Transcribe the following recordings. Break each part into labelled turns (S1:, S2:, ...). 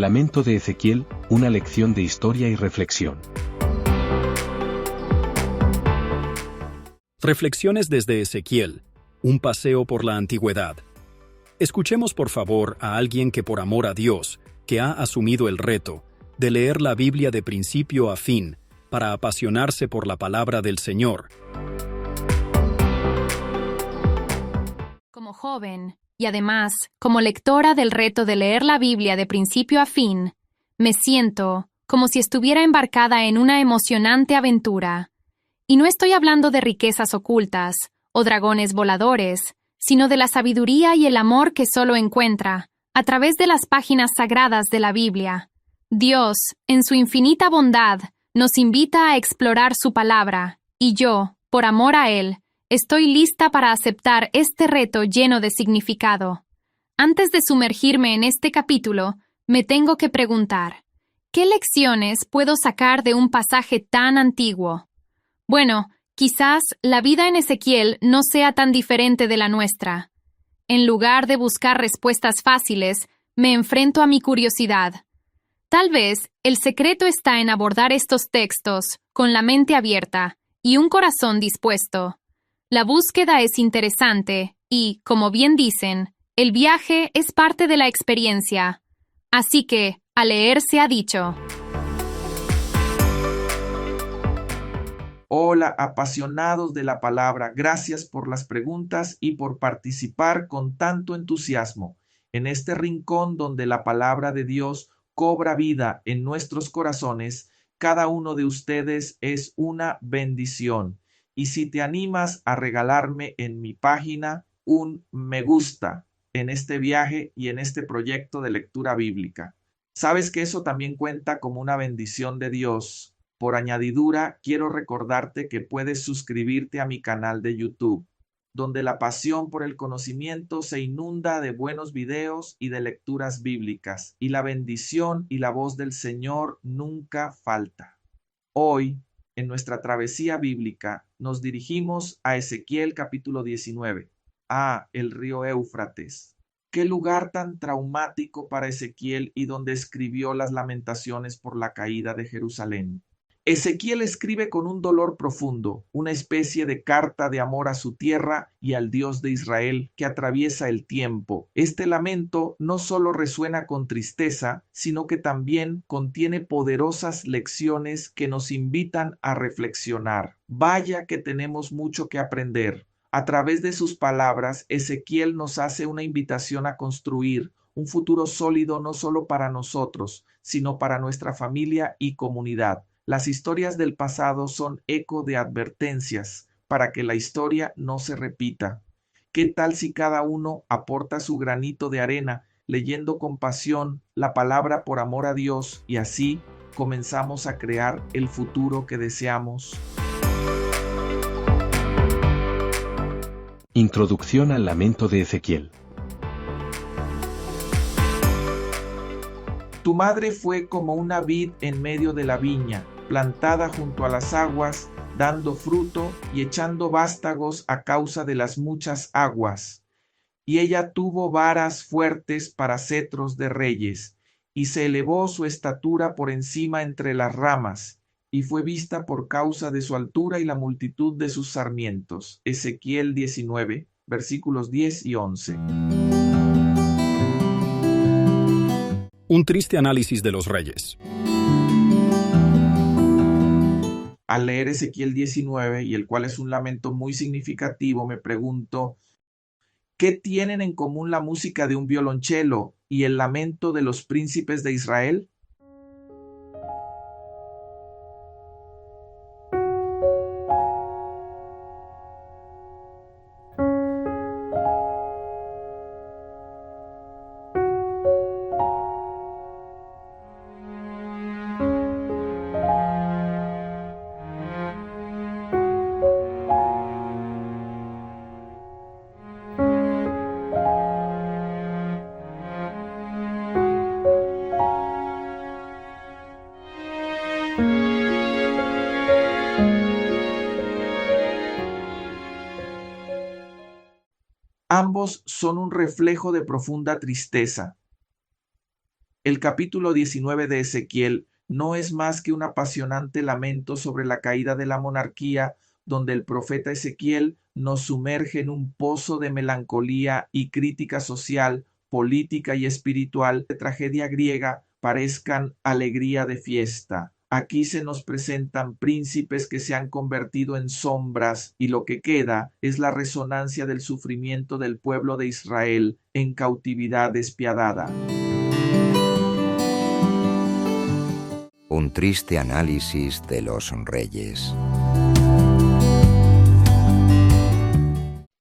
S1: El lamento de Ezequiel, una lección de historia y reflexión.
S2: Reflexiones desde Ezequiel, un paseo por la antigüedad. Escuchemos por favor a alguien que por amor a Dios, que ha asumido el reto de leer la Biblia de principio a fin para apasionarse por la palabra del Señor.
S3: Como joven, y además como lectora del reto de leer la Biblia de principio a fin, me siento como si estuviera embarcada en una emocionante aventura. Y no estoy hablando de riquezas ocultas o dragones voladores, sino de la sabiduría y el amor que solo encuentra a través de las páginas sagradas de la Biblia. Dios, en su infinita bondad, nos invita a explorar su palabra, y yo, por amor a Él, estoy lista para aceptar este reto lleno de significado. Antes de sumergirme en este capítulo, me tengo que preguntar, ¿qué lecciones puedo sacar de un pasaje tan antiguo? Bueno, quizás la vida en Ezequiel no sea tan diferente de la nuestra. En lugar de buscar respuestas fáciles, me enfrento a mi curiosidad. Tal vez el secreto está en abordar estos textos con la mente abierta y un corazón dispuesto. La búsqueda es interesante y, como bien dicen, el viaje es parte de la experiencia. Así que, a leer se ha dicho.
S4: Hola, apasionados de la palabra, gracias por las preguntas y por participar con tanto entusiasmo en este rincón donde la palabra de Dios cobra vida en nuestros corazones. Cada uno de ustedes es una bendición. Y si te animas a regalarme en mi página un me gusta en este viaje y en este proyecto de lectura bíblica, sabes que eso también cuenta como una bendición de Dios. Por añadidura, quiero recordarte que puedes suscribirte a mi canal de YouTube, donde la pasión por el conocimiento se inunda de buenos videos y de lecturas bíblicas, y la bendición y la voz del Señor nunca falta. Hoy, en nuestra travesía bíblica, nos dirigimos a Ezequiel capítulo 19, el río Éufrates. Qué lugar tan traumático para Ezequiel y donde escribió las lamentaciones por la caída de Jerusalén. Ezequiel escribe con un dolor profundo, una especie de carta de amor a su tierra y al Dios de Israel que atraviesa el tiempo. Este lamento no solo resuena con tristeza, sino que también contiene poderosas lecciones que nos invitan a reflexionar. Vaya que tenemos mucho que aprender. A través de sus palabras, Ezequiel nos hace una invitación a construir un futuro sólido no solo para nosotros, sino para nuestra familia y comunidad. Las historias del pasado son eco de advertencias para que la historia no se repita. ¿Qué tal si cada uno aporta su granito de arena leyendo con pasión la palabra por amor a Dios y así comenzamos a crear el futuro que deseamos?
S1: Introducción al lamento de Ezequiel.
S4: Tu madre fue como una vid en medio de la viña, plantada junto a las aguas, dando fruto y echando vástagos a causa de las muchas aguas. Y ella tuvo varas fuertes para cetros de reyes, y se elevó su estatura por encima entre las ramas, y fue vista por causa de su altura y la multitud de sus sarmientos. Ezequiel 19, versículos 10 y 11.
S2: Un triste análisis de los reyes.
S4: Al leer Ezequiel 19, y el cual es un lamento muy significativo, me pregunto, ¿qué tienen en común la música de un violonchelo y el lamento de los príncipes de Israel? Ambos son un reflejo de profunda tristeza. El capítulo 19 de Ezequiel no es más que un apasionante lamento sobre la caída de la monarquía, donde el profeta Ezequiel nos sumerge en un pozo de melancolía y crítica social, política y espiritual de tragedia griega parezcan alegría de fiesta. Aquí se nos presentan príncipes que se han convertido en sombras y lo que queda es la resonancia del sufrimiento del pueblo de Israel en cautividad despiadada.
S5: Un triste análisis de los reyes.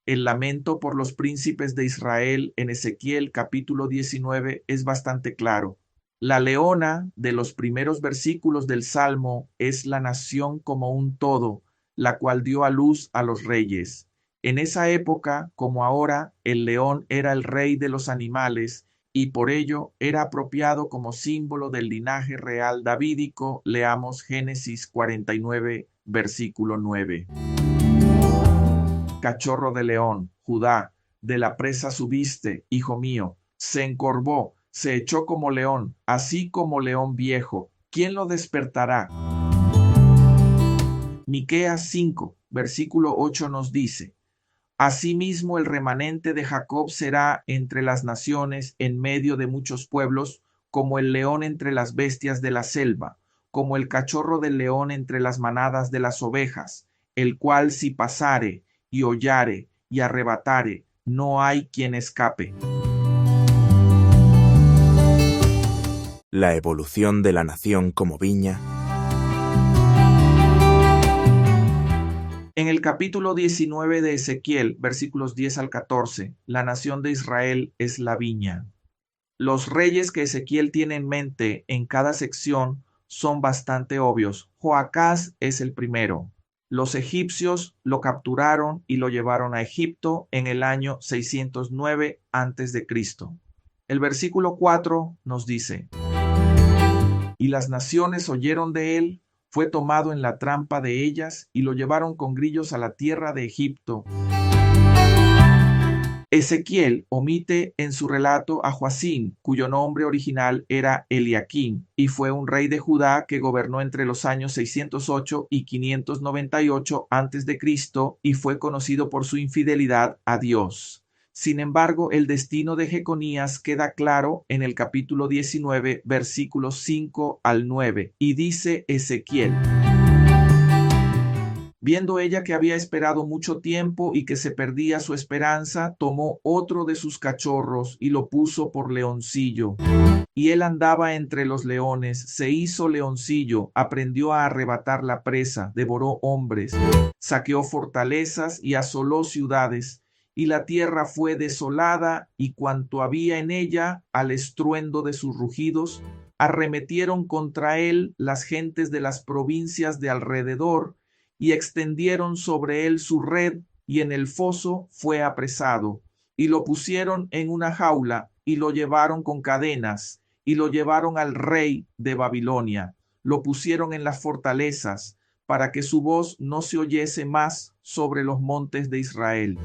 S4: El lamento por los príncipes de Israel en Ezequiel capítulo 19 es bastante claro. La leona de los primeros versículos del Salmo es la nación como un todo, la cual dio a luz a los reyes. En esa época, como ahora, el león era el rey de los animales y por ello era apropiado como símbolo del linaje real davídico. Leamos Génesis 49, versículo 9. Cachorro de león, Judá, de la presa subiste, hijo mío, se encorvó, se echó como león, así como león viejo. ¿Quién lo despertará? Miqueas 5, versículo 8 nos dice: Asimismo el remanente de Jacob será entre las naciones en medio de muchos pueblos, como el león entre las bestias de la selva, como el cachorro del león entre las manadas de las ovejas, el cual si pasare y hollare y arrebatare, no hay quien escape.
S6: La evolución de la nación como viña.
S4: En el capítulo 19 de Ezequiel, versículos 10 al 14, la nación de Israel es la viña. Los reyes que Ezequiel tiene en mente en cada sección son bastante obvios. Joacás es el primero. Los egipcios lo capturaron y lo llevaron a Egipto en el año 609 a.C. El versículo 4 nos dice: Y las naciones oyeron de él, fue tomado en la trampa de ellas y lo llevaron con grillos a la tierra de Egipto. Ezequiel omite en su relato a Joacim, cuyo nombre original era Eliaquim, y fue un rey de Judá que gobernó entre los años 608 y 598 a.C. y fue conocido por su infidelidad a Dios. Sin embargo, el destino de Jeconías queda claro en el capítulo 19, versículos 5 al 9, y dice Ezequiel: Viendo ella que había esperado mucho tiempo y que se perdía su esperanza, tomó otro de sus cachorros y lo puso por leoncillo. Y él andaba entre los leones, se hizo leoncillo, aprendió a arrebatar la presa, devoró hombres, saqueó fortalezas y asoló ciudades. Y la tierra fue desolada, y cuanto había en ella, al estruendo de sus rugidos, arremetieron contra él las gentes de las provincias de alrededor, y extendieron sobre él su red, y en el foso fue apresado, y lo pusieron en una jaula, y lo llevaron con cadenas, y lo llevaron al rey de Babilonia, lo pusieron en las fortalezas, para que su voz no se oyese más sobre los montes de Israel.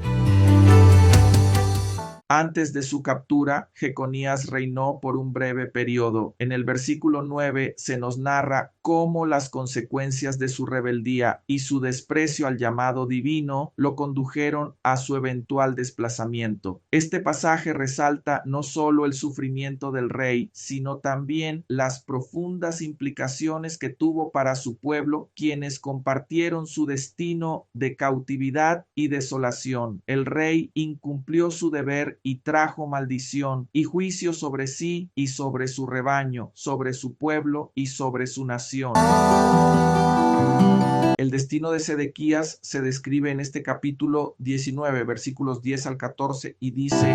S4: Antes de su captura, Jeconías reinó por un breve periodo. En el versículo 9 se nos narra cómo las consecuencias de su rebeldía y su desprecio al llamado divino lo condujeron a su eventual desplazamiento. Este pasaje resalta no solo el sufrimiento del rey, sino también las profundas implicaciones que tuvo para su pueblo, quienes compartieron su destino de cautividad y desolación. El rey incumplió su deber y trajo maldición y juicio sobre sí y sobre su rebaño, sobre su pueblo y sobre su nación. El destino de Sedequías se describe en este capítulo 19, versículos 10 al 14, y dice: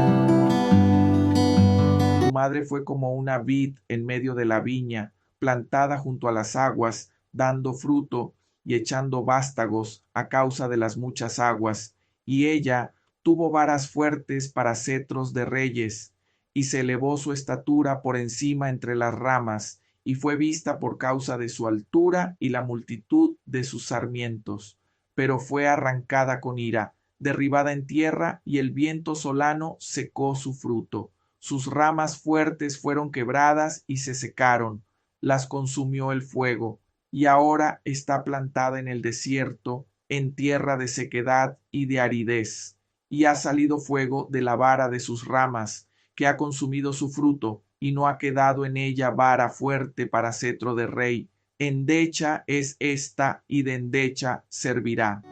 S4: Tu madre fue como una vid en medio de la viña, plantada junto a las aguas, dando fruto y echando vástagos a causa de las muchas aguas, y ella tuvo varas fuertes para cetros de reyes, y se elevó su estatura por encima entre las ramas, y fue vista por causa de su altura y la multitud de sus sarmientos. Pero fue arrancada con ira, derribada en tierra, y el viento solano secó su fruto. sus ramas fuertes fueron quebradas y se secaron, las consumió el fuego, y ahora está plantada en el desierto, en tierra de sequedad y de aridez, y ha salido fuego de la vara de sus ramas, que ha consumido su fruto, y no ha quedado en ella vara fuerte para cetro de rey. Endecha es esta, y de endecha servirá.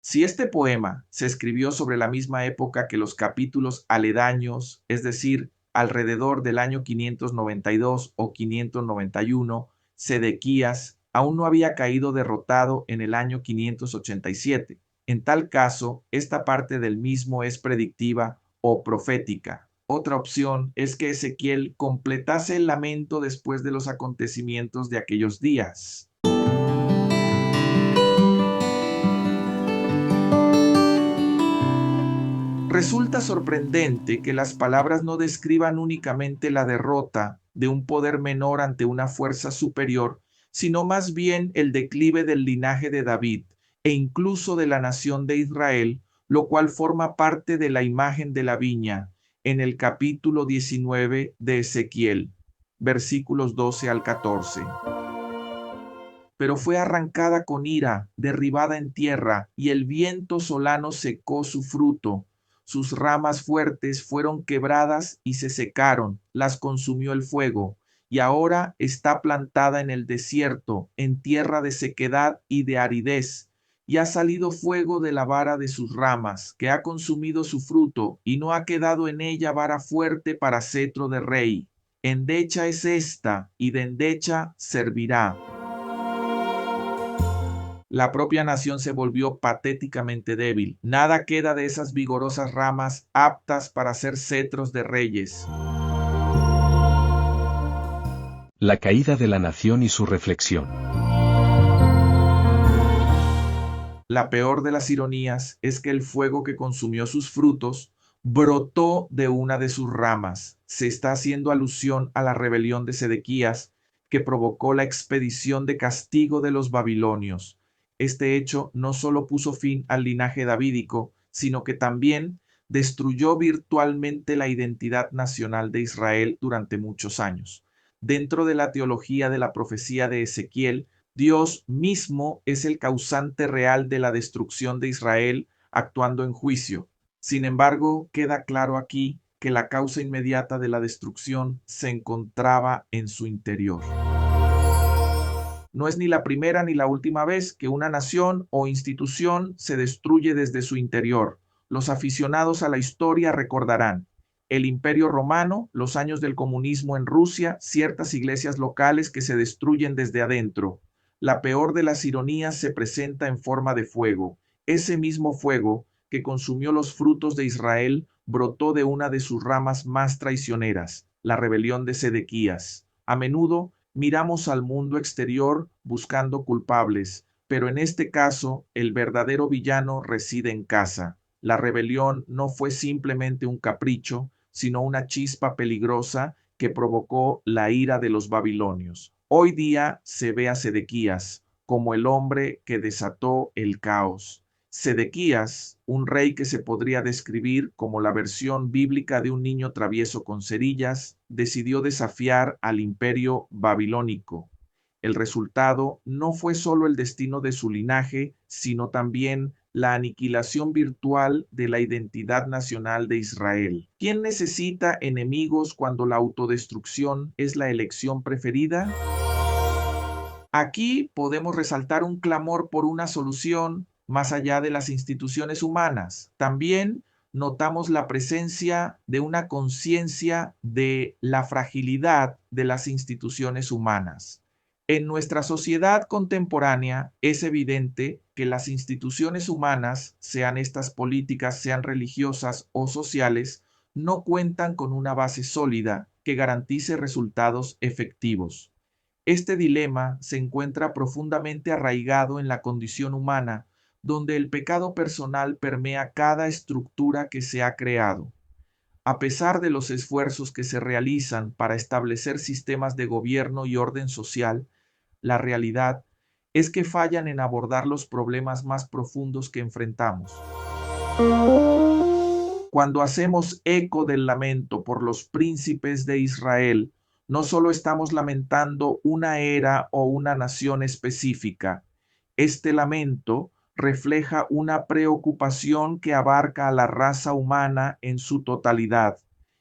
S4: Si este poema se escribió sobre la misma época que los capítulos aledaños, es decir, alrededor del año 592 o 591, Sedequías aún no había caído derrotado en el año 587. En tal caso, esta parte del mismo es predictiva o profética. Otra opción es que Ezequiel completase el lamento después de los acontecimientos de aquellos días. Resulta sorprendente que las palabras no describan únicamente la derrota de un poder menor ante una fuerza superior, sino más bien el declive del linaje de David e incluso de la nación de Israel, lo cual forma parte de la imagen de la viña en el capítulo 19 de Ezequiel, versículos 12 al 14. Pero fue arrancada con ira, derribada en tierra, y el viento solano secó su fruto. Sus ramas fuertes fueron quebradas y se secaron, las consumió el fuego, y ahora está plantada en el desierto, en tierra de sequedad y de aridez, y ha salido fuego de la vara de sus ramas, que ha consumido su fruto, y no ha quedado en ella vara fuerte para cetro de rey. Endecha es esta, y de endecha servirá. La propia nación se volvió patéticamente débil. Nada queda de esas vigorosas ramas aptas para ser cetros de reyes.
S1: La caída de la nación y su reflexión.
S4: La peor de las ironías es que el fuego que consumió sus frutos brotó de una de sus ramas. Se está haciendo alusión a la rebelión de Sedequías, que provocó la expedición de castigo de los babilonios. Este hecho no solo puso fin al linaje davídico, sino que también destruyó virtualmente la identidad nacional de Israel durante muchos años. Dentro de la teología de la profecía de Ezequiel, Dios mismo es el causante real de la destrucción de Israel, actuando en juicio. Sin embargo, queda claro aquí que la causa inmediata de la destrucción se encontraba en su interior. No es ni la primera ni la última vez que una nación o institución se destruye desde su interior. Los aficionados a la historia recordarán el Imperio Romano, los años del comunismo en Rusia, ciertas iglesias locales que se destruyen desde adentro. La peor de las ironías se presenta en forma de fuego. Ese mismo fuego que consumió los frutos de Israel brotó de una de sus ramas más traicioneras, la rebelión de Sedequías. A menudo miramos al mundo exterior buscando culpables, pero en este caso el verdadero villano reside en casa. La rebelión no fue simplemente un capricho, sino una chispa peligrosa que provocó la ira de los babilonios. Hoy día se ve a Sedequías como el hombre que desató el caos. Sedequías, un rey que se podría describir como la versión bíblica de un niño travieso con cerillas, decidió desafiar al imperio babilónico. El resultado no fue solo el destino de su linaje, sino también la aniquilación virtual de la identidad nacional de Israel. ¿Quién necesita enemigos cuando la autodestrucción es la elección preferida? Aquí podemos resaltar un clamor por una solución más allá de las instituciones humanas. También notamos la presencia de una conciencia de la fragilidad de las instituciones humanas. En nuestra sociedad contemporánea es evidente que las instituciones humanas, sean estas políticas, sean religiosas o sociales, no cuentan con una base sólida que garantice resultados efectivos. Este dilema se encuentra profundamente arraigado en la condición humana, donde el pecado personal permea cada estructura que se ha creado. A pesar de los esfuerzos que se realizan para establecer sistemas de gobierno y orden social, la realidad es que fallan en abordar los problemas más profundos que enfrentamos. Cuando hacemos eco del lamento por los príncipes de Israel, no solo estamos lamentando una era o una nación específica. Este lamento refleja una preocupación que abarca a la raza humana en su totalidad.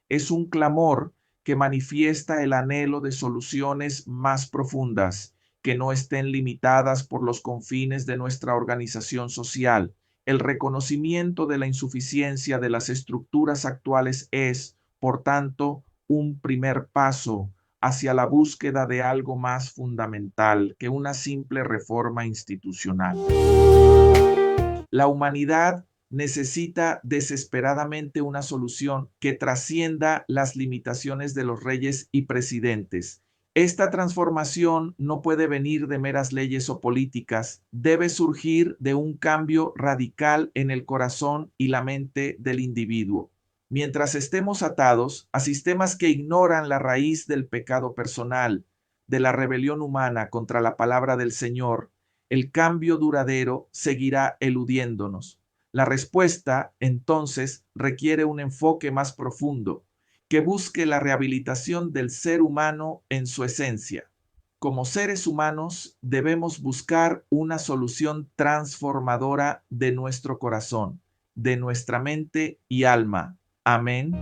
S4: Es un clamor que manifiesta el anhelo de soluciones más profundas, que no estén limitadas por los confines de nuestra organización social. El reconocimiento de la insuficiencia de las estructuras actuales es, por tanto, un primer paso hacia la búsqueda de algo más fundamental que una simple reforma institucional. La humanidad necesita desesperadamente una solución que trascienda las limitaciones de los reyes y presidentes. Esta transformación no puede venir de meras leyes o políticas, debe surgir de un cambio radical en el corazón y la mente del individuo. Mientras estemos atados a sistemas que ignoran la raíz del pecado personal, de la rebelión humana contra la palabra del Señor, el cambio duradero seguirá eludiéndonos. La respuesta, entonces, requiere un enfoque más profundo, que busque la rehabilitación del ser humano en su esencia. Como seres humanos, debemos buscar una solución transformadora de nuestro corazón, de nuestra mente y alma. Amén.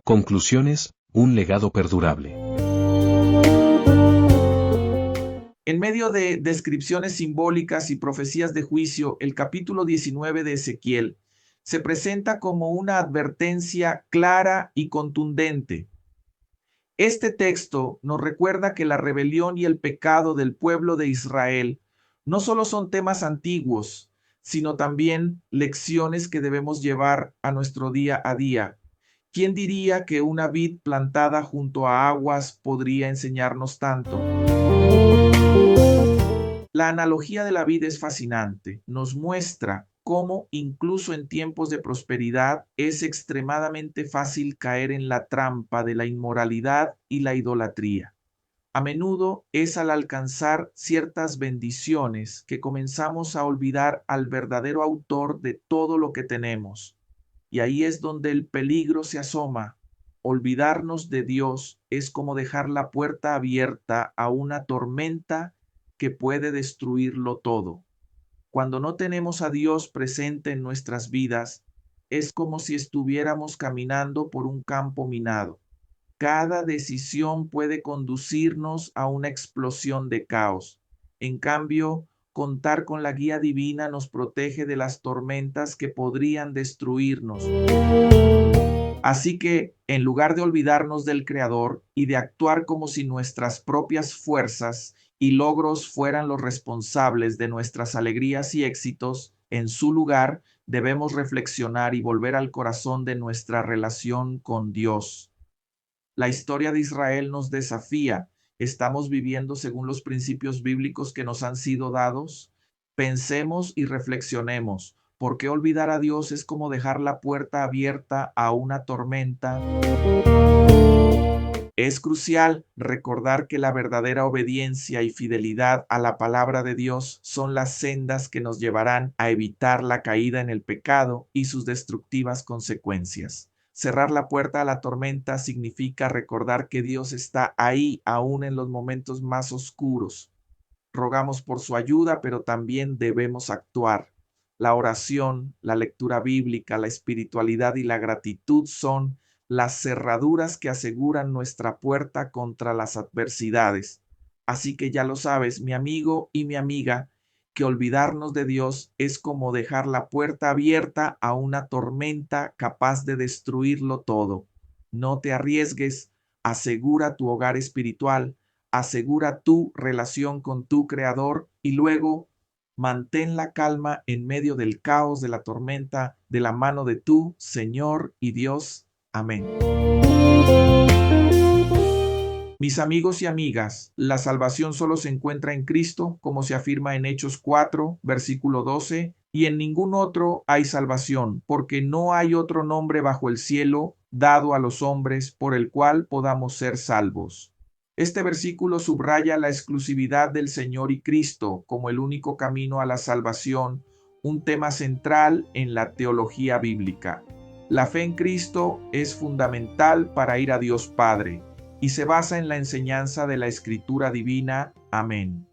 S1: Conclusiones, un legado perdurable.
S4: En medio de descripciones simbólicas y profecías de juicio, el capítulo 19 de Ezequiel se presenta como una advertencia clara y contundente. Este texto nos recuerda que la rebelión y el pecado del pueblo de Israel no solo son temas antiguos, sino también lecciones que debemos llevar a nuestro día a día. ¿Quién diría que una vid plantada junto a aguas podría enseñarnos tanto? La analogía de la vid es fascinante. Nos muestra cómo incluso en tiempos de prosperidad es extremadamente fácil caer en la trampa de la inmoralidad y la idolatría. A menudo es al alcanzar ciertas bendiciones que comenzamos a olvidar al verdadero autor de todo lo que tenemos. Y ahí es donde el peligro se asoma. Olvidarnos de Dios es como dejar la puerta abierta a una tormenta que puede destruirlo todo. Cuando no tenemos a Dios presente en nuestras vidas, es como si estuviéramos caminando por un campo minado. Cada decisión puede conducirnos a una explosión de caos. En cambio, contar con la guía divina nos protege de las tormentas que podrían destruirnos. Así que, en lugar de olvidarnos del Creador y de actuar como si nuestras propias fuerzas y logros fueran los responsables de nuestras alegrías y éxitos, en su lugar debemos reflexionar y volver al corazón de nuestra relación con Dios. La historia de Israel nos desafía. ¿Estamos viviendo según los principios bíblicos que nos han sido dados? Pensemos y reflexionemos. ¿Por qué olvidar a Dios es como dejar la puerta abierta a una tormenta? Es crucial recordar que la verdadera obediencia y fidelidad a la palabra de Dios son las sendas que nos llevarán a evitar la caída en el pecado y sus destructivas consecuencias. Cerrar la puerta a la tormenta significa recordar que Dios está ahí aún en los momentos más oscuros. Rogamos por su ayuda, pero también debemos actuar. La oración, la lectura bíblica, la espiritualidad y la gratitud son las cerraduras que aseguran nuestra puerta contra las adversidades. Así que ya lo sabes, mi amigo y mi amiga, que olvidarnos de Dios es como dejar la puerta abierta a una tormenta capaz de destruirlo todo. No te arriesgues, asegura tu hogar espiritual, asegura tu relación con tu Creador y luego mantén la calma en medio del caos de la tormenta de la mano de tu Señor y Dios. Amén. Mis amigos y amigas, la salvación solo se encuentra en Cristo, como se afirma en Hechos 4, versículo 12, y en ningún otro hay salvación, porque no hay otro nombre bajo el cielo dado a los hombres por el cual podamos ser salvos. Este versículo subraya la exclusividad del Señor y Cristo como el único camino a la salvación, un tema central en la teología bíblica. La fe en Cristo es fundamental para ir a Dios Padre y se basa en la enseñanza de la Escritura Divina. Amén.